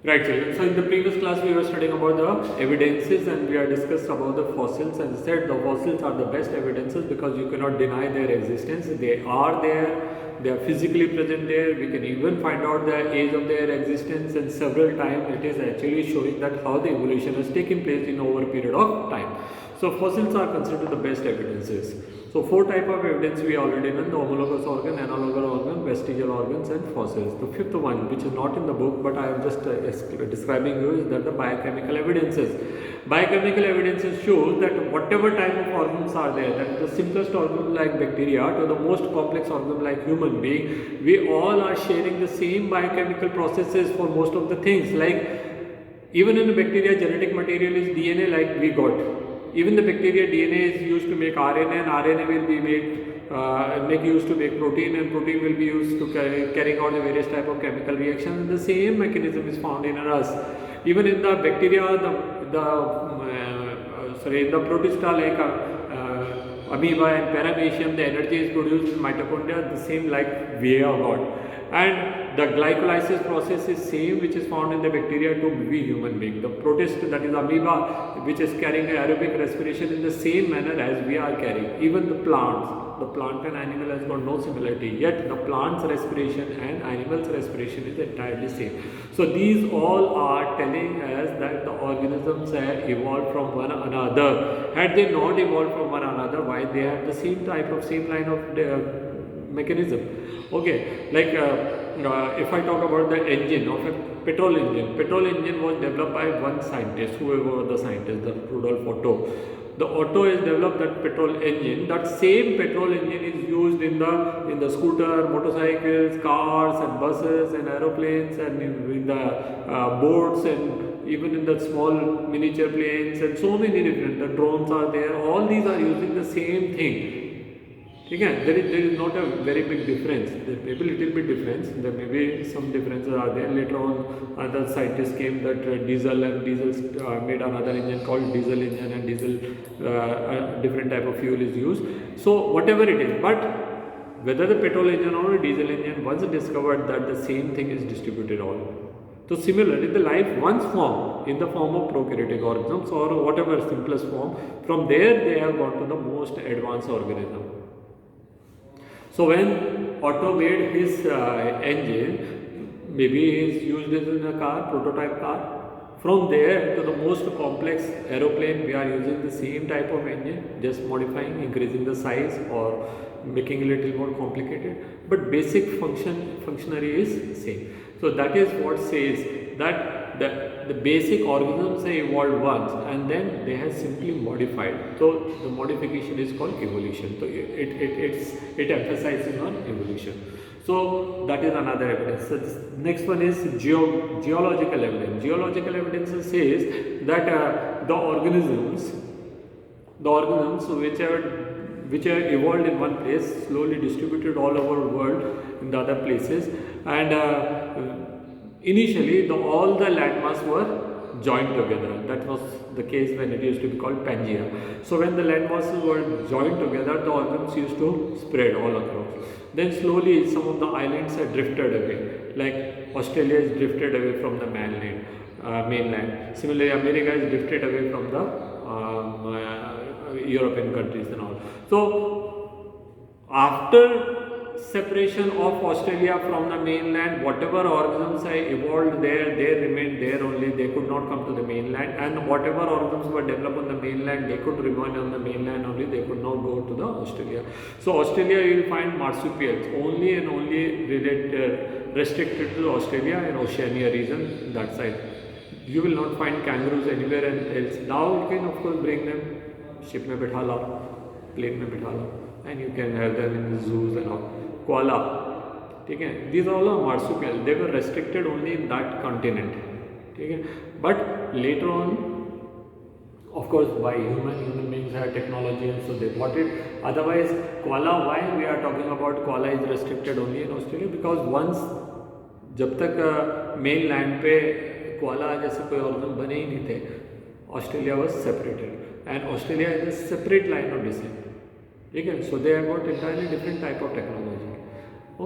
Right, children. So in the previous class we were studying about the evidences and we are discussed about the fossils and said the fossils are the best evidences because you cannot deny their existence. They are there, they are physically present there. We can even find out the age of their existence and several times it is actually showing that how the evolution has taken place in over a period of time. So fossils are considered the best evidences. So four type of evidence we already know: the homologous organ, analogous organ, vestigial organs and fossils. The fifth one, which is not in the book but I am just describing you, is that the biochemical evidences. Biochemical evidences shows that whatever type of organs are there, that is the simplest organ like bacteria to the most complex organ like human being, we all are sharing the same biochemical processes for most of the things. Like even in the bacteria, genetic material is DNA like we got. Even the bacteria DNA is used to make RNA and RNA will be make used to make protein and protein will be used to carrying out the various type of chemical reactions and the same mechanism is found in us. Even in the bacteria, in the protista like amoeba and paramecium, the energy is produced in mitochondria the same like we have got. And the glycolysis process is same which is found in the bacteria to we human being. The protist, that is amoeba, which is carrying aerobic respiration in the same manner as we are carrying. Even the plants, the plant and animal has got no similarity, yet the plant's respiration and animal's respiration is entirely same. So these all are telling us that the organisms have evolved from one another. Had they not evolved from one another, why they have the same type of same line of mechanism? Okay, like if I talk about the engine of a petrol engine was developed by one scientist, whoever the scientist, the Rudolf Otto. The Otto has developed that petrol engine. That same petrol engine is used in the scooter, motorcycles, cars, and buses, and aeroplanes, and in the boats, and even in the small miniature planes, and so many different. The drones are there. All these are using the same thing. Okay, there is not a very big difference. There may be little bit difference. There may be some differences are there. Later on, other scientists came that diesel made another engine called diesel engine, and diesel different type of fuel is used. So whatever it is, but whether the petrol engine or a diesel engine, once discovered that the same thing is distributed all. So similarly, the life once formed in the form of prokaryotic organisms or whatever simplest form, from there they have got to the most advanced organism. So when Otto made his engine, maybe he is used it in a car, prototype car. From there to the most complex aeroplane, we are using the same type of engine, just modifying, increasing the size or making it a little more complicated. But basic functionary is same. So that is what says that the basic organisms have evolved once and then they have simply modified. So the modification is called evolution. So it emphasizes on evolution. So that is another evidence. So this next one is geological evidence. Geological evidence says that the organisms which are evolved in one place slowly distributed all over the world in the other places, and initially all the landmass were joined together. That was the case when it used to be called Pangea. So when the landmasses were joined together, the organisms used to spread all across. Then slowly some of the islands had drifted away, like Australia is drifted away from the mainland. Similarly, America is drifted away from the European countries and all. So after separation of Australia from the mainland, whatever organisms have evolved there, they remained there only. They could not come to the mainland, and whatever organisms were developed on the mainland, they could remain on the mainland only. They could not go to the Australia. So Australia, you will find marsupials only and only restricted to Australia and Oceania region, that side. You will not find kangaroos anywhere else. Now you can of course bring them, ship में बिठा लो, plane में बिठा लो, and you can have them in the zoos and all. Koala, ठीक है? These all are marsupial. They were restricted only in that continent, ठीक है? But later on, of course, by human beings have technology, and so they bought it. Otherwise, koala, why we are talking about koala is restricted only in Australia? Because once जब तक mainland पे koala जैसे कोई organ बने ही नहीं थे, Australia was separated and Australia is a separate line of descent. ठीक है, so they have got entirely different type of technology.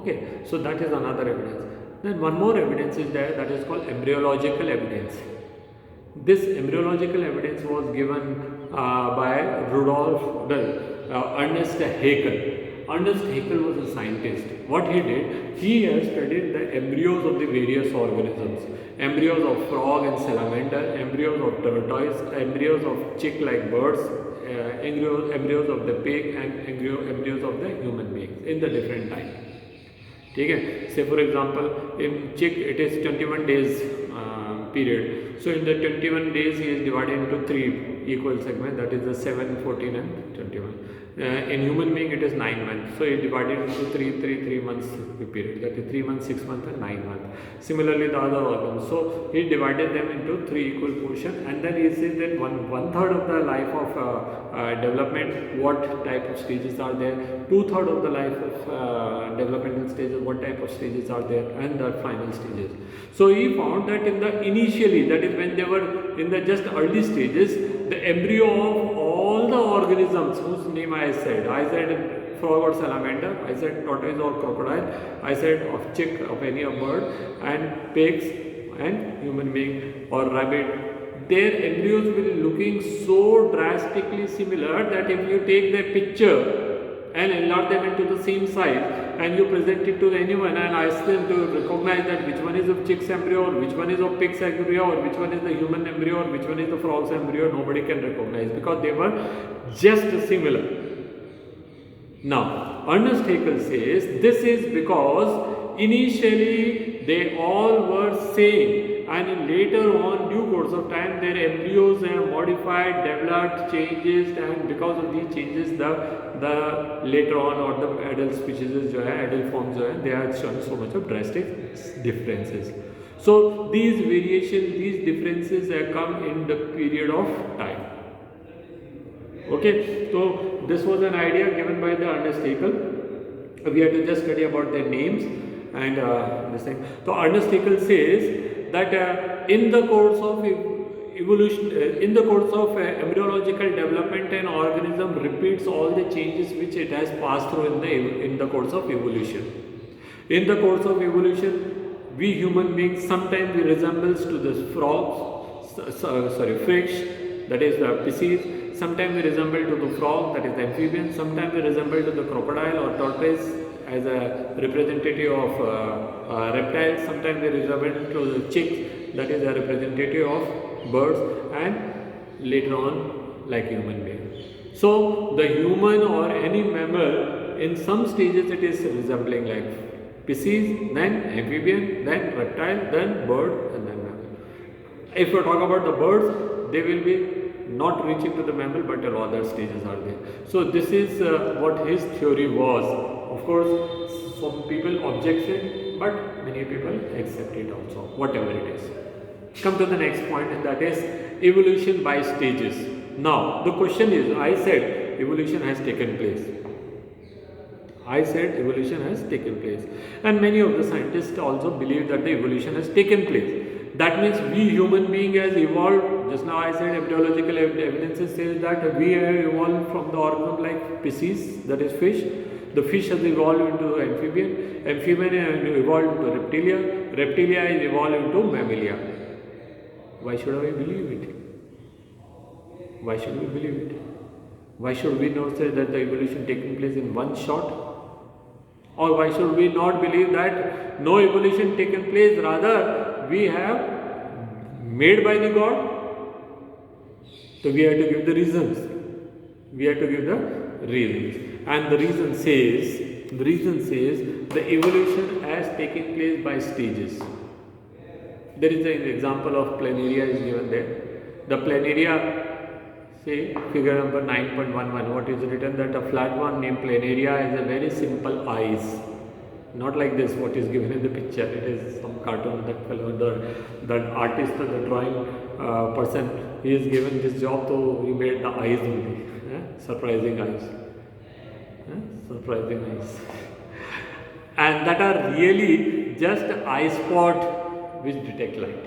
Okay, so that is another evidence. Then one more evidence is there, that is called embryological evidence. This embryological evidence was given by Ernest Haeckel. Ernest Haeckel was a scientist. What he did, he has studied the embryos of the various organisms. Embryos of frog and salamander, embryos of tortoise, embryos of chick-like birds, embryos of the pig, and embryos of the human beings in the different time. Okay? Say for example, in chick it is 21 days period. So in the 21 days he is divided into 3 equal segments, that is the 7, 14 and 21. In human being it is 9 months. So he divided into 3 months period, that is 3 months, 6 months and 9 months. Similarly the other organs. So he divided them into 3 equal portions, and then he said that one third of the life of development, what type of stages are there, 2/3 of the life of developmental stages, what type of stages are there, and the final stages. So he found that in the initially, that is when they were in the just early stages, the embryo of all the organisms whose name I said frog or salamander, I said tortoise or crocodile, I said of chick, of any of bird, and pigs and human being or rabbit, their embryos will be looking so drastically similar that if you take their picture and enlarge them into the same size and you present it to anyone and ask them to recognize that which one is of chick's embryo or which one is of pig's embryo or which one is the human embryo or which one is the frog's embryo, nobody can recognize because they were just similar. Now, Ernest Haeckel says this is because initially they all were same, and in later on due course of time their embryos have modified, developed, changes, and because of these changes the later on or the adult species adult forms they have shown so much of drastic differences. So these variations, these differences have come in the period of time. Okay, so this was an idea given by the Ernest Haeckel. We had to just study about their names and this thing. So Ernest Haeckel says that in the course of evolution, in the course of embryological development, an organism repeats all the changes which it has passed through in the course of evolution. In the course of evolution, we human beings sometimes we resembles to the frogs, fish, that is the pisces. Sometimes we resemble to the frog, that is the amphibian. Sometimes we resemble to the crocodile or tortoise as a representative of reptiles. Sometimes we resemble to the chick, that is a representative of birds, and later on like human being. So the human or any mammal, in some stages it is resembling like pisces, then amphibian, then reptile, then bird, and then mammal. If we talk about the birds, they will be not reaching to the mammal, but other stages are there. So this is what his theory was. Of course, some people object it, but many people accept it also, whatever it is. Come to the next point, and that is evolution by stages. Now, the question is, I said evolution has taken place. I said evolution has taken place. And many of the scientists also believe that the evolution has taken place. That means we human being has evolved. Just now I said embryological evidence says that we have evolved from the organism like pisces, that is fish. The fish has evolved into amphibian. Amphibian has evolved into reptilia. Reptilia is evolved into mammalia. Why should we believe it? Why should we believe it? Why should we not say that the evolution taking place in one shot? Or why should we not believe that no evolution taken place, rather we have made by the God? So we have to give the reasons. We have to give the reasons. And the reason says the evolution has taken place by stages. There is an example of planaria is given there. The planaria, say figure number 9.11, what is written that a flat one named planaria has a very simple eyes. Not like this, what is given in the picture. It is some cartoon that fellow, the artist or the drawing person, he is given this job, so he made the eyes only. Surprising eyes. Surprising eyes. And that are really just eye spot which detect light.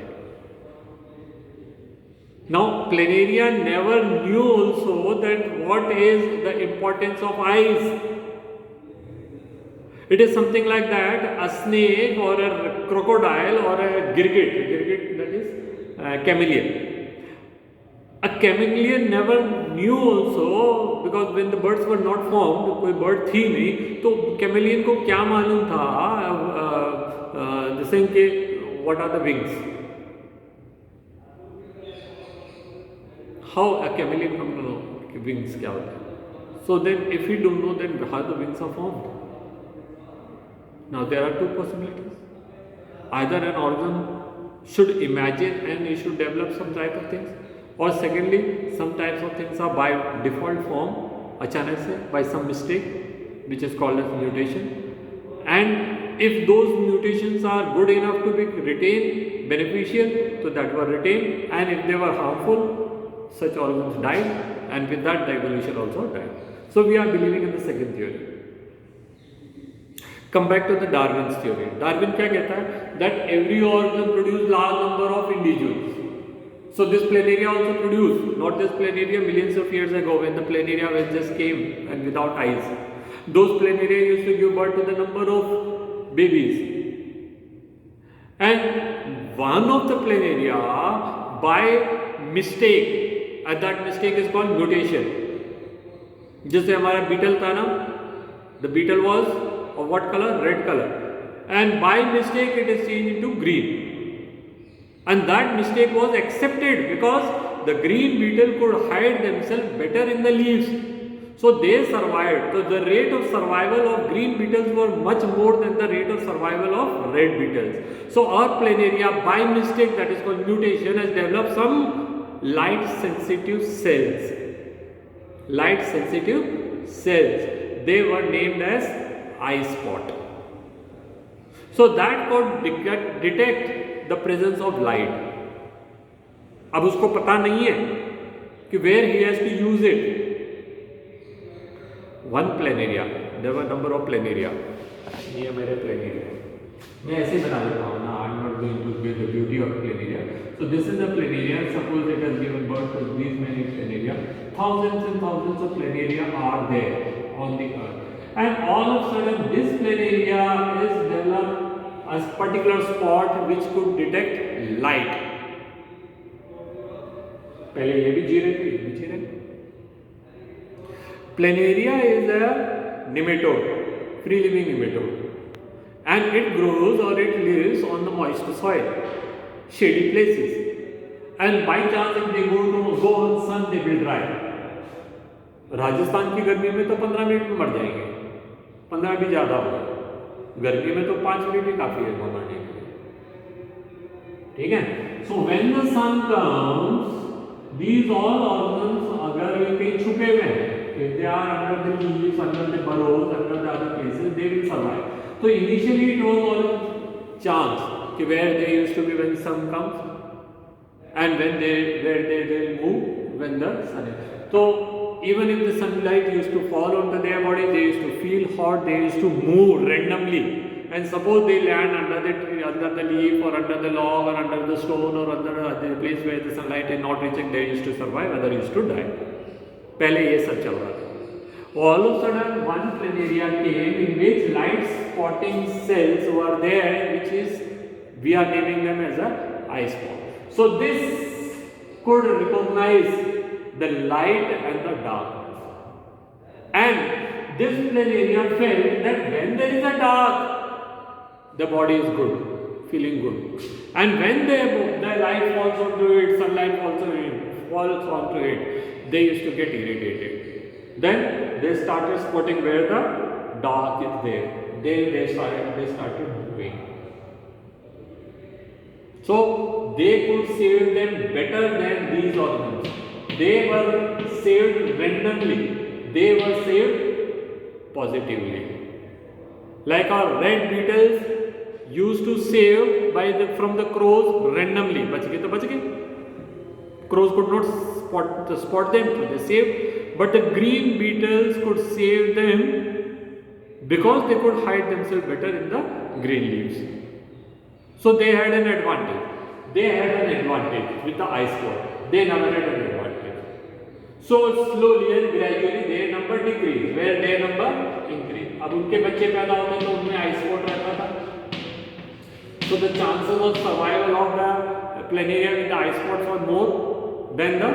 Now, planaria never knew also that what is the importance of eyes. It is something like that, a snake or a crocodile or a girgit, that is chameleon. A chameleon never knew also, because when the birds were not formed, कोई bird थी नहीं, तो chameleon को क्या मालूम था जैसे कि what are the wings? How a chameleon come to know कि wings क्या होते हैं? So then if we don't know, then how the wings are formed? Now there are two possibilities. Either an organism should imagine and it should develop some type of things, or secondly, some types of things are by default form, अचानक से, by some mistake, which is called as mutation. And if those mutations are good enough to be retained, beneficial, so that were retained, and if they were harmful, such organisms died, and with that the evolution also died. So we are believing in the second theory. Come back to the Darwin's theory. Darwin क्या कहता है? That every organism produce large number of individuals. So this planaria also produced, not this planaria millions of years ago when the planaria was just came and without eyes. Those planaria used to give birth to the number of babies. And one of the planaria, by mistake, and that mistake is called mutation. जैसे हमारा beetle था ना, the beetle was of what color? Red color. And by mistake it is changed into green. And that mistake was accepted because the green beetle could hide themselves better in the leaves. So they survived. So the rate of survival of green beetles were much more than the rate of survival of red beetles. So our planaria, by mistake, that is called mutation, has developed some light sensitive cells. Light sensitive cells. They were named as eye spot. So that could detect the presence of light. अब उसको पता नहीं है कि where he has to use it. One planaria, there were number of planaria. ये मेरे planaria. मैं ऐसे बना देता हूँ ना. I'm not going to give the beauty of planaria. So this is a planaria. Suppose it has given birth to these many planaria. Thousands and thousands of planaria are there on the earth. And all of a sudden this planaria is developed a particular spot which could detect light. पहले ये भी जी रहे थे, ये भी जी रहे. Planaria is a nematode, free living nematode, and it grows or it lives on the moist soil, shady places, and by chance if they go on sun they will dry. Rajasthan की गर्मी में तो 15 मिनट में मर जाएंगे, 15 भी ज़्यादा होगा. गर्मी में तो 5 मिनट ही काफ़ी है मरने के लिए. ठीक है. So when the sun comes, these all organisms अगर कहीं छुपे हुए हैं, if they are under the leaves, under the burrows, under the other places, they will survive. So initially it was all chance कि where they used to be when sun comes, and where they will move when the sun is. So even if the sunlight used to fall onto their body, they used to feel hot, they used to move randomly. And suppose they land under the tree, under the leaf, or under the log, or under the stone, or under the place where the sunlight is not reaching, they used to survive, other used to die. पहले ये सब चल रहा था. All of a sudden one planaria came in which light spotting cells were there, which is, we are naming them as a eye spot. So this could recognize the light and the darkness. And this planaria felt that when there is a dark, the body is good, feeling good. And when the light falls onto it, sunlight falls onto it, they used to get irritated. Then they started spotting where the dark is there. Then they started moving. So they could save them better than these organisms. They were saved randomly. They were saved positively. Like our red beetles used to save from the crows randomly. बच गए तो बच गए. Crows could not spot them, so they saved. But the green beetles could save them because they could hide themselves better in the green leaves. So they had an advantage. They had an advantage with the eye spot. They never had an advantage. So slowly and gradually their number decrease, where their number increase. अब उनके बच्चे पैदा होते तो उनमें आई spot रहता था. So the chances of survival of the planaria with the eye spots were more than the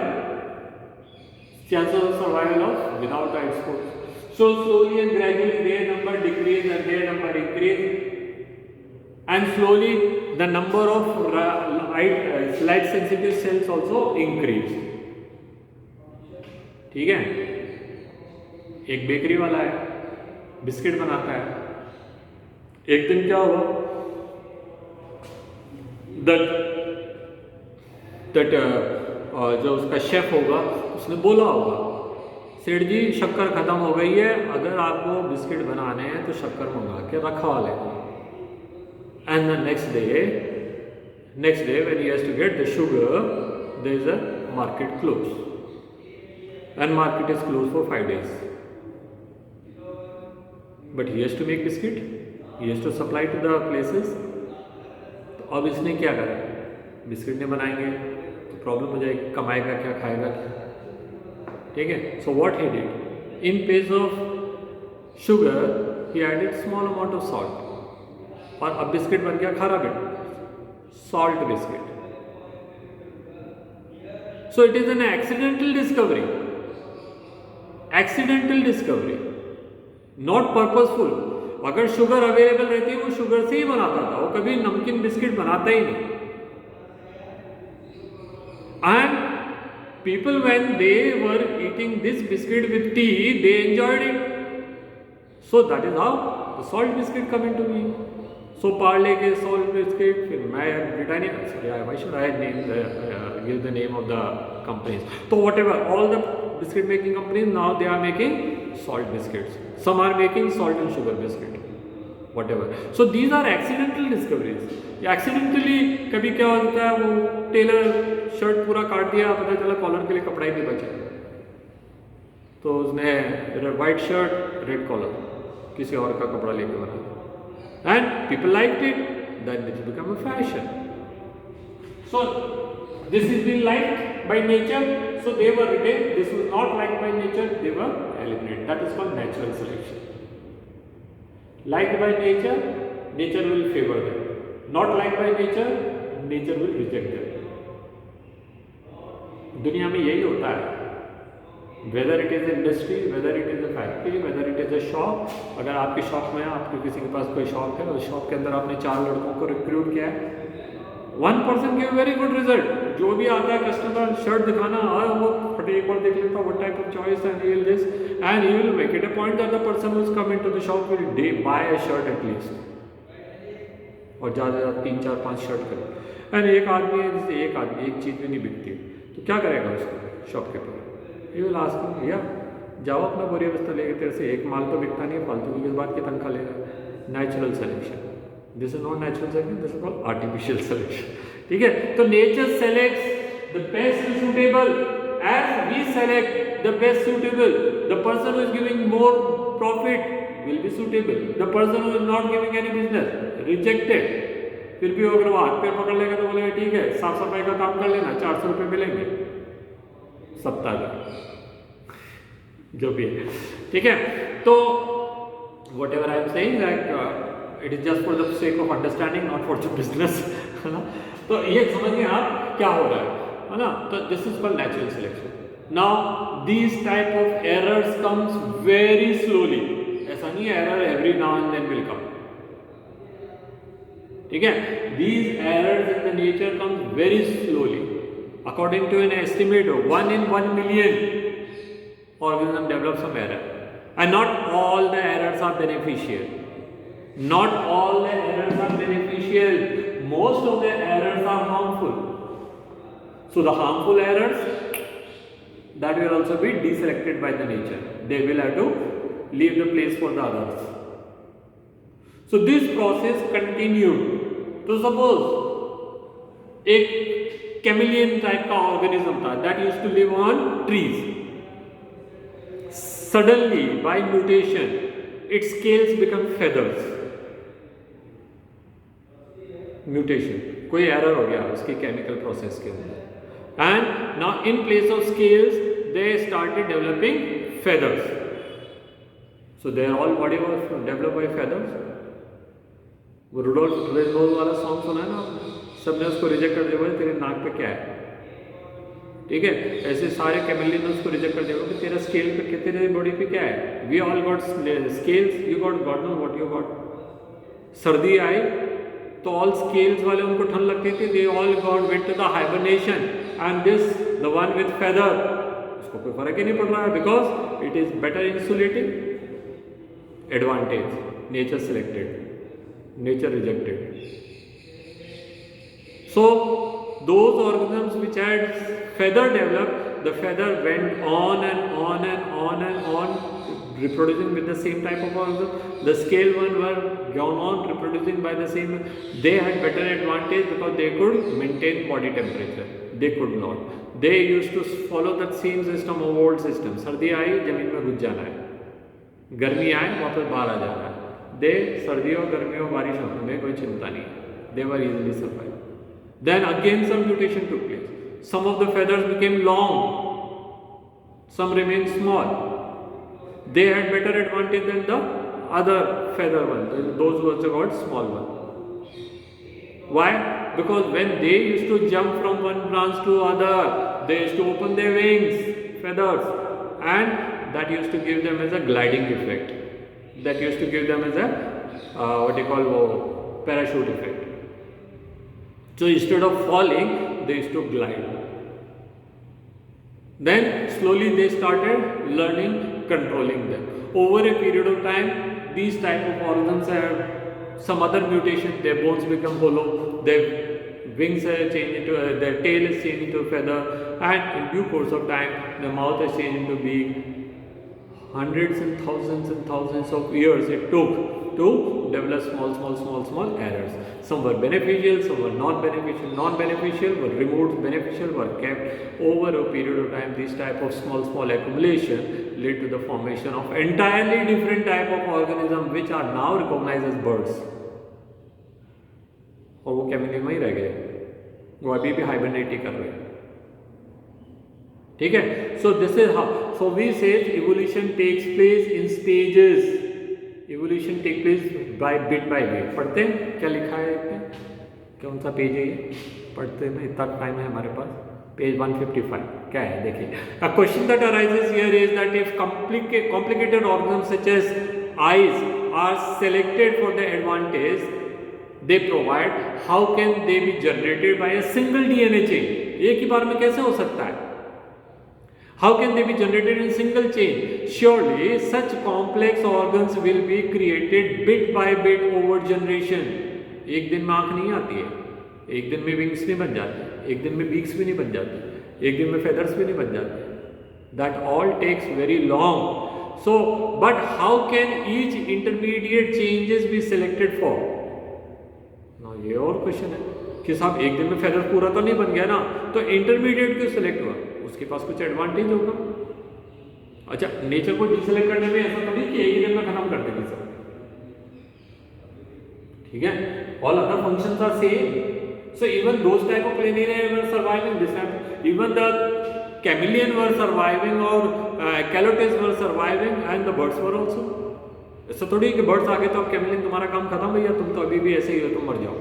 chances of survival of without eye spots. So slowly and gradually their number decrease and their number increase, and slowly the number of light sensitive cells also increase. ठीक है. एक bakery वाला है, biscuit बनाता है. एक दिन क्या हुआ, जो उसका शेफ होगा उसने बोला होगा, सेठ जी शक्कर ख़त्म हो गई है, अगर आपको बिस्किट बनाने हैं तो शक्कर मंगा के रखवा लें. And the next day when he has to get the sugar, there is a market close, and market is close for 5 days. But he has to make biscuit, he has to supply to the places. तो अब इसने क्या करा, biscuit नहीं बनाएंगे तो problem हो जाएगी, कमाएगा क्या, खाएगा क्या. ठीक है. So what he did, in place of sugar he added small amount of salt, और अब बिस्किट बन गया खारा bit, salt biscuit. So it is an accidental discovery, not purposeful. अगर शुगर अवेलेबल रहती है वो शुगर से ही बनाता था, वो कभी नमकीन बिस्किट बनाता ही नहीं. And people, when they were eating this biscuit with tea, they enjoyed it. So that is how the salt biscuit come into being. So Parle ke salt biscuit, फिर मैं Britannia, sorry, why should I give the name of the companies? So whatever, all the biscuit making companies now they are making salt biscuits. Some are making salt and sugar biscuit. Whatever. So these are accidental discoveries. Accidentally कभी क्या होता है, वो Taylor shirt पूरा काट दिया, पता चला कॉलर के लिए कपड़ा ही नहीं बचा, तो उसने वाइट शर्ट रेड कॉलर किसी और का कपड़ा लेके बना, and people liked it, then it become a fashion. So this is been liked by nature, so they were retained. This was not liked by nature, they were eliminated. That is called natural selection. Liked by nature, nature will favor them. Not liked by nature, nature will reject them. दुनिया में यही होता है. Whether it is industry, whether it is a factory, whether it is a shop. अगर आपके shop में, आपके किसी के पास कोई शॉप है, और शॉप के अंदर आपने 4 लड़कों को रिक्रूट किया है, 1 person give very good result. जो भी आता है कस्टमर शर्ट दिखाना, वो फटे एक बार देख लेता, what type of choice and he will this, and he will make it a point that the person who is coming to the shop will buy a shirt at least, और ज़्यादा 3, 4, 5 shirt करे. And एक आदमी है जिससे एक चीज़ भी नहीं बिकती, तो क्या करेगा उसको shopkeeper, he will ask him, भैया जाओ अपना बोरिया बस्ता लेके, तेरे से एक माल तो बिकता नहीं है, फालतू की किस बात की तनख्वाह लेगा. Natural selection. This is not natural selection, this is called artificial selection. ठीक है. तो nature selects the best suitable, as we select the best suitable. The person who is giving more profit will be suitable. The person who is not giving any business, rejected. फिर भी अगर वो हाथ पे पकड़ लेगा तो बोलेगा ठीक है, साफ सफाई का काम कर लेना, 400 रुपये मिलेंगे सप्ताह का, जो भी है. ठीक है. तो what ever I am saying that it is just for the sake of understanding, not for the business, है ना. तो ये समझिए आप क्या हो रहा है ना. तो this is called natural selection. Now these type of errors comes very slowly. ऐसा नहीं है error every now and then will come. ठीक है. These errors in the nature comes very slowly. According to an estimate of 1 in 1 million organism develop some error, and not all the errors are beneficial. Not all the errors are beneficial. Most of the errors are harmful. So the harmful errors that will also be deselected by the nature. They will have to leave the place for the others. So this process continued. तो suppose एक chameleon type का organism था that used to live on trees. Suddenly, by mutation, its scales become feathers. Mutation, कोई error हो गया उसकी chemical process के अंदर. And now in place of scales they started developing feathers. So their whole body was developed by feathers. वो Rudolf रेनबोल वाला song सुना है ना आपने? सबने उसको रिजेक्ट कर दिया, बोले तेरे नाक पे क्या है, ठीक है। ऐसे सारे कैमेलियन ने उसको रिजेक्ट कर दिया कि तेरा स्केल पे, तेरे बॉडी पे क्या है। We all got scales, you got god no what you got. सर्दी आई तो ऑल स्केल्स वाले उनको ठंड लगती थी, they all got went to the hibernation and this the one with feather, उसको कोई फर्क ही नहीं पड़ रहा है because it is better insulating. Advantage, nature selected, nature rejected. So those organisms which had feather developed, the feather went on and on and on and on reproducing with the same type of organism. The scale one were gone on reproducing by the same. They had better advantage because they could maintain body temperature. They could not. They used to follow that same system of old system. सर्दी आई जमीन में घुस जाना है, गर्मी आए वापस बाहर आ जाना है। दे सर्दियों गर्मियों बारिशों में कोई चिंता नहीं, they were easily survive. Then again some mutation took place, some of the feathers became long, some remain small. They had better advantage than the other feather one, those who also got small one. Why? Because when they used to jump from one branch to other, they used to open their wings, feathers, and that used to give them as a gliding effect. That used to give them as a what you call parachute effect. So instead of falling, they used to glide. Then slowly they started learning controlling them. Over a period of time, these type of organisms have some other mutation. Their bones become hollow, their wings are changed into their tail is changed into a feather, and in due course of time, the mouth is changed into beak. Hundreds and thousands of years it took to develop small errors. Some were beneficial, some were not beneficial. Non-beneficial were removed, beneficial were kept. Over a period of time, this type of small accumulation led to the formation of entirely different type of organism which are now recognized as birds. और वो chameleon में ही रह गए, वो अभी भी hibernate ही कर रहे हैं, ठीक है। So this is how, so we say evolution takes place in stages. Evolution take place by bit. पढ़ते हैं क्या लिखा है, कौन सा पेज है ये, पढ़ते हैं, इतना टाइम है हमारे पास। पेज 155 क्या है देखिए। A question that arises here is that if complicated organs such as eyes are selected for the advantage they provide, how can they be generated by a single DNA chain? एक ही बार में कैसे हो सकता है? How can they be generated in single chain? Surely such complex organs will be created bit by bit over generation. एक दिन में आँख नहीं आती है, एक दिन में विंग्स नहीं बन जाते, एक दिन में बीक्स भी नहीं बन जाते, एक दिन में फेदर्स भी नहीं बन जाते। That all takes very long. So, but how can each intermediate changes be selected for? ये और क्वेश्चन है कि साहब एक दिन में फेदर पूरा तो नहीं बन गया ना, तो इंटरमीडिएट क्यों सिलेक्ट हुआ? उसके पास कुछ एडवांटेज होगा। अच्छा, नेचर को डिसेलेक्ट करने में ऐसा तो नहीं कि एक ही दिन में खत्म कर देगी सब, ठीक है। All other functions are same, so even those type of planaria were surviving this time, even the chameleon were surviving और calotes were surviving and the birds were also. ऐसा थोड़ी कि बर्ड्स आ गए तो अब कैमिलियन तुम्हारा काम खत्म भैया, तुम तो अभी भी ऐसे ही हो, तुम मर जाओ,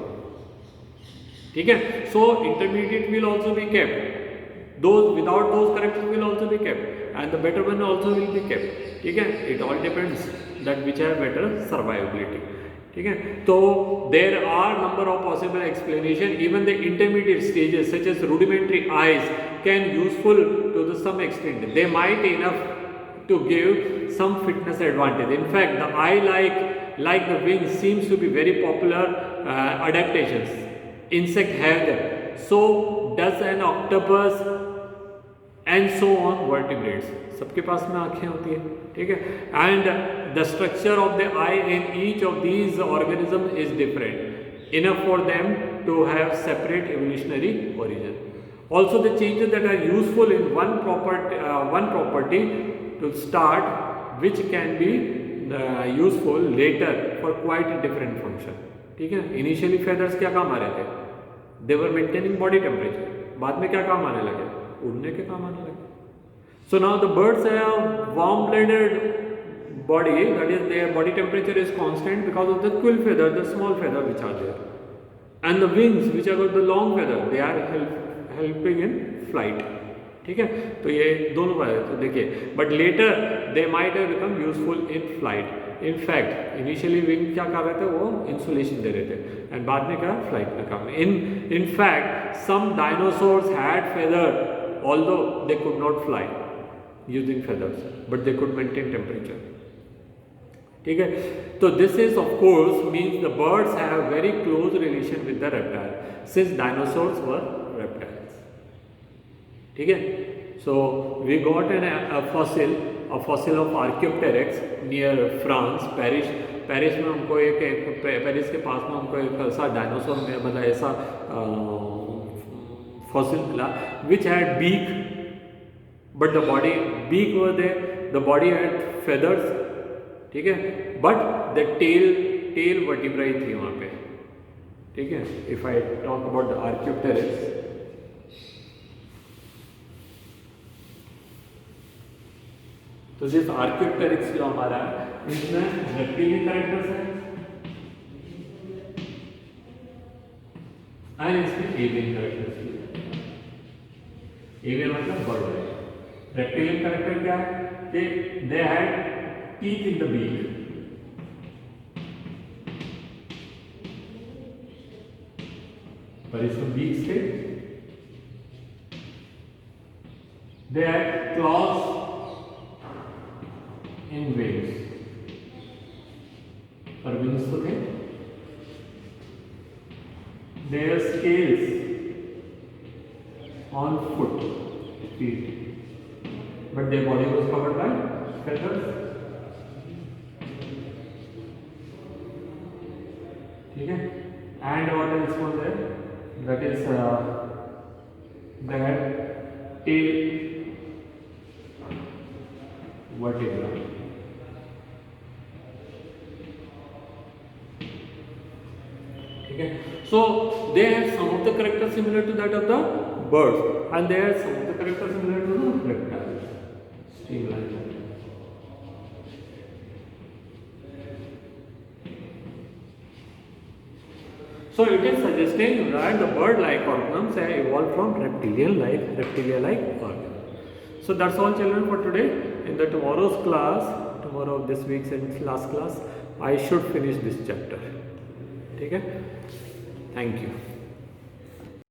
ठीक है। So intermediate will also be kept, those without those characters will also be kept and the better one also will be kept, ठीक है। It all depends that which have better survivability, ठीक है। तो there are number of possible explanation, even the intermediate stages such as rudimentary eyes can useful to the some extent, they might enough to give some fitness advantage. In fact, the eye like the wings seems to be very popular adaptations. Insect have them, so does an octopus and so on vertebrates. सबके पास में आँखें होती है, ठीक है। And the structure of the eye in each of these organisms is different enough for them to have separate evolutionary origin. Also, the changes that are useful in one property to start, which can be useful later for quite a different function, ठीक है। Initially feathers क्या काम आ रहे थे? दे वर maintaining body temperature. बाद में क्या काम आने लगे? उड़ने के काम आने लगे। So now the birds have warm-blooded body, that is their body temperature is constant because of the quill feather, the small feather which are there, and the wings which are got the long feather, they are helping in flight. ठीक है, तो ये दोनों बात है. तो देखिए, but later they might have become useful in flight. In fact, initially wing क्या कर रहे थे, वो insulation दे रहे थे, and बाद में क्या flight में काम. In fact, some dinosaurs had feather, although they could not fly using feathers, but they could maintain temperature. ठीक है, तो this is of course means the birds have very close relation with the reptile, since dinosaurs were reptiles. ठीक है, so we got a fossil of Archaeopteryx near France, Paris में हमको एक Paris के पास में हमको एक ऐसा डायनासोर में मतलब ऐसा फॉसिल मिला which had beak, but the body beak were there, the body had feathers. ठीक है, but the tail vertebrae थी वहाँ पे. ठीक है, if I talk about the Archaeopteryx, तो जिस आर्कियोप्टेरिक्स जो हमारा है इसमें रेप्टिलियन कैरेक्टर्स है और इसमें एवियन कैरेक्टर्स है. एवियन मतलब बर्ड है. रेप्टिलियन कैरेक्टर क्या है कि they had teeth in the beak, पर इसमें बीक से they had claws in wings, और wings तो थे. Their scales on feet, but their body was covered by feathers. ठीक है, and what else was there? That is they had tail vertebra. So they have some of the characters similar to that of the birds, and they have some of the characters similar to the reptiles. Streamline. So it is suggesting that the bird-like organisms have evolved from reptilia-like organisms. So that's all, children, for today. In the tomorrow of this week's and last class, I should finish this chapter. ठीक है, thank you.